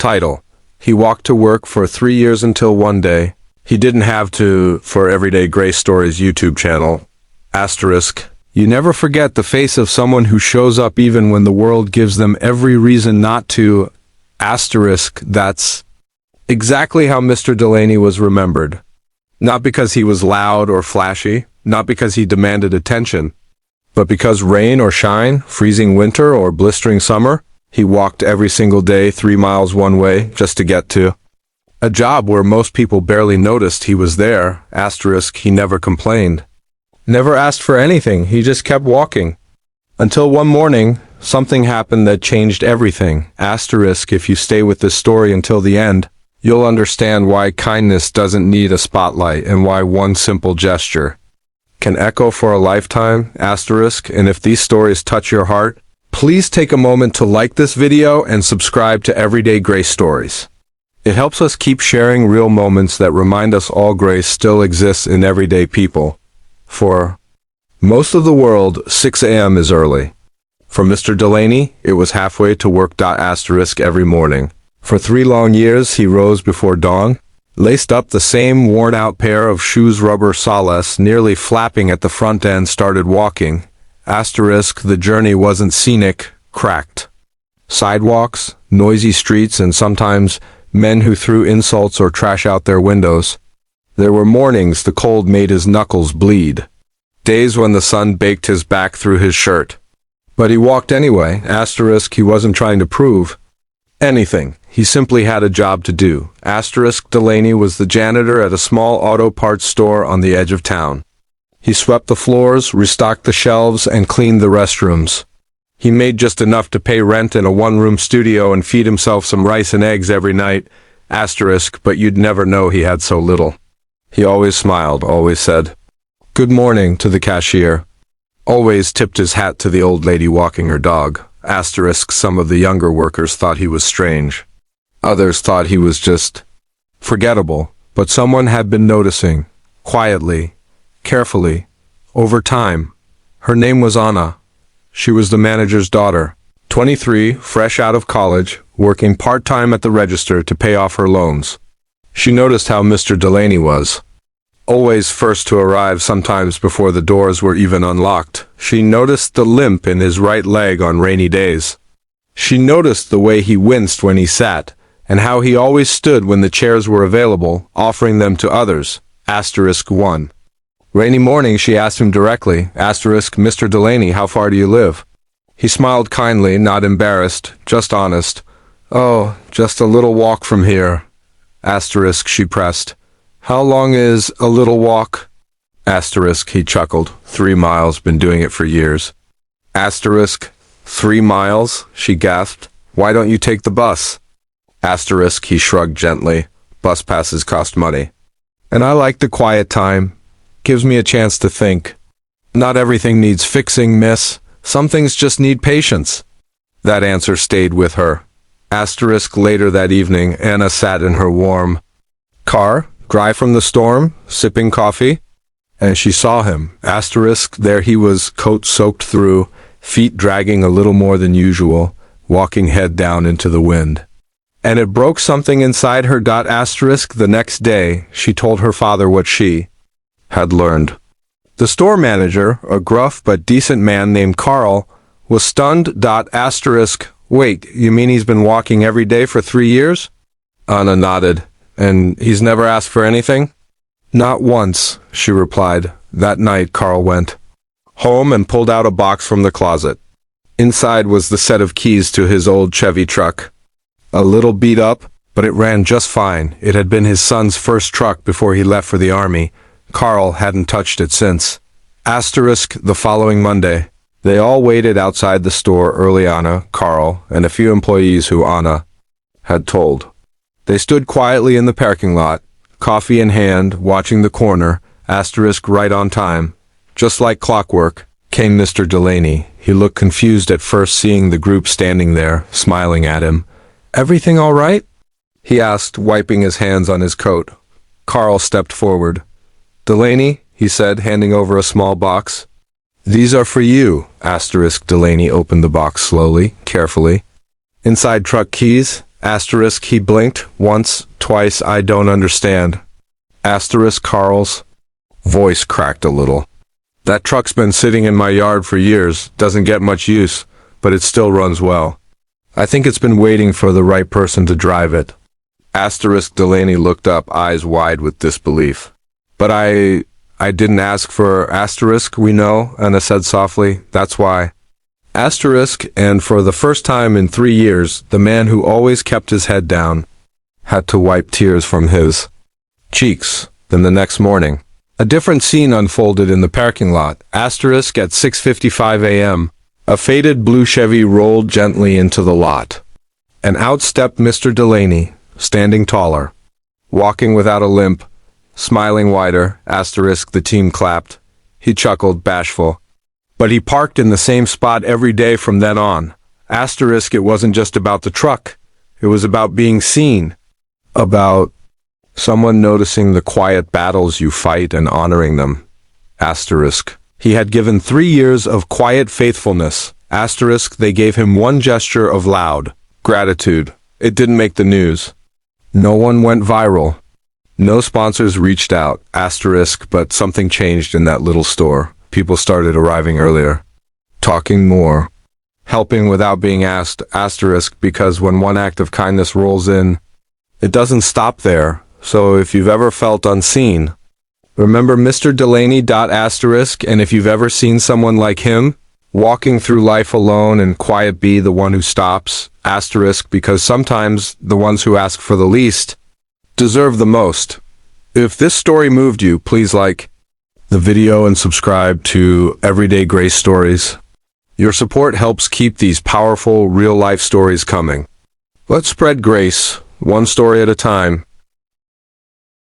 Title: He walked to work for 3 years until one day. He didn't have to for Everyday Grace Stories YouTube channel. Asterisk: You never forget the face of someone who shows up even when the world gives them every reason not to. Asterisk: That's exactly how Mr. Delaney was remembered. Not because he was loud or flashy, not because he demanded attention, but because rain or shine, freezing winter or blistering summer, he walked every single day 3 miles one way just to get to a job where most people barely noticed he was there. Asterisk: He never complained. Never asked for anything, he just kept walking. Until one morning, something happened that changed everything. Asterisk: If you stay with this story until the end, you'll understand why kindness doesn't need a spotlight and why one simple gesture can echo for a lifetime. Asterisk: And if these stories touch your heart, please take a moment to like this video and subscribe to Everyday Grace Stories. It helps us keep sharing real moments that remind us all grace still exists in everyday people. For most of the world, 6 a.m. is early. For Mr. Delaney, it was halfway to work. Asterisk: Every morning. For 3 long years, he rose before dawn, laced up the same worn-out pair of shoes, rubber soles nearly flapping at the front end, started walking. Asterisk: The journey wasn't scenic, cracked sidewalks, noisy streets, and sometimes men who threw insults or trash out their windows. There were mornings the cold made his knuckles bleed, days when the sun baked his back through his shirt. But he walked anyway. Asterisk: He wasn't trying to prove anything. He simply had a job to do. Asterisk: Delaney was the janitor at a small auto parts store on the edge of town. He swept the floors, restocked the shelves, and cleaned the restrooms. He made just enough to pay rent in a one-room studio and feed himself some rice and eggs every night. Asterisk: But you'd never know he had so little. He always smiled, always said "Good morning" to the cashier, always tipped his hat to the old lady walking her dog. Asterisk: Some of the younger workers thought he was strange. Others thought he was just forgettable, but someone had been noticing, quietly, carefully, over time. Her name was Anna. She was the manager's daughter, 23, fresh out of college, working part-time at the register to pay off her loans. She noticed how Mr. Delaney was always first to arrive, sometimes before the doors were even unlocked. She noticed the limp in his right leg on rainy days. She noticed the way he winced when he sat, and how he always stood when the chairs were available, offering them to others. Asterisk: One rainy morning she asked him directly, asterisk: Mr. Delaney, how far do you live? He smiled kindly, not embarrassed, just honest. Oh, just a little walk from here. Asterisk: She pressed. How long is a little walk? Asterisk: He chuckled. 3 miles, been doing it for years. Asterisk: 3 miles, she gasped. Why don't you take the bus? Asterisk: He shrugged gently. Bus passes cost money. And I like the quiet time. Gives me a chance to think. Not everything needs fixing, miss. Some things just need patience. That answer stayed with her. Asterisk: Later that evening, Anna sat in her warm car, dry from the storm, sipping coffee, and she saw him. Asterisk: There he was, coat soaked through, feet dragging a little more than usual, walking head down into the wind. And it broke something inside her. Asterisk: The next day, she told her father what she had learned. The store manager, a gruff but decent man named Carl, was stunned. Asterisk: Wait, you mean he's been walking every day for 3 years? Anna nodded. And he's never asked for anything? Not once, she replied. That night, Carl went home and pulled out a box from the closet. Inside was the set of keys to his old Chevy truck. A little beat up, but it ran just fine. It had been his son's first truck before he left for the army. Carl hadn't touched it since. Asterisk: The following Monday, they all waited outside the store early. Anna, Carl, and a few employees who Anna had told. They stood quietly in the parking lot, coffee in hand, watching the corner. Asterisk: Right on time, just like clockwork, came Mr. Delaney. He looked confused at first, seeing the group standing there, smiling at him. Everything all right? He asked, wiping his hands on his coat. Carl stepped forward. Delaney, he said, handing over a small box. These are for you. Asterisk: Delaney opened the box slowly, carefully. Inside truck keys, Asterisk, he blinked, once, twice, I don't understand. Asterisk, Carl's voice cracked a little. That truck's been sitting in my yard for years, doesn't get much use, but it still runs well. I think it's been waiting for the right person to drive it. Asterisk, Delaney looked up, eyes wide with disbelief. But I didn't ask for asterisk, we know, Anna said softly, that's why. Asterisk, and for the first time in 3 years, the man who always kept his head down had to wipe tears from his cheeks. Then the next morning, a different scene unfolded in the parking lot. Asterisk, at 6:55 a.m., a faded blue Chevy rolled gently into the lot. And out stepped Mr. Delaney, standing taller, walking without a limp, smiling wider. Asterisk, the team clapped. He chuckled, bashful. But he parked in the same spot every day from then on. Asterisk, it wasn't just about the truck. It was about being seen. About someone noticing the quiet battles you fight and honoring them. Asterisk. He had given 3 years of quiet faithfulness. Asterisk, they gave him one gesture of loud gratitude. It didn't make the news. No one went viral. No sponsors reached out. Asterisk, but something changed in that little store. People started arriving earlier, talking more, helping without being asked. Asterisk, because when one act of kindness rolls in, it doesn't stop there. So if you've ever felt unseen, remember Mr. Delaney. Asterisk, and if you've ever seen someone like him, walking through life alone and quiet, be the one who stops. Asterisk, because sometimes the ones who ask for the least deserve the most. If this story moved you, please like the video and subscribe to Everyday Grace Stories. Your support helps keep these powerful, real-life stories coming. Let's spread grace, one story at a time.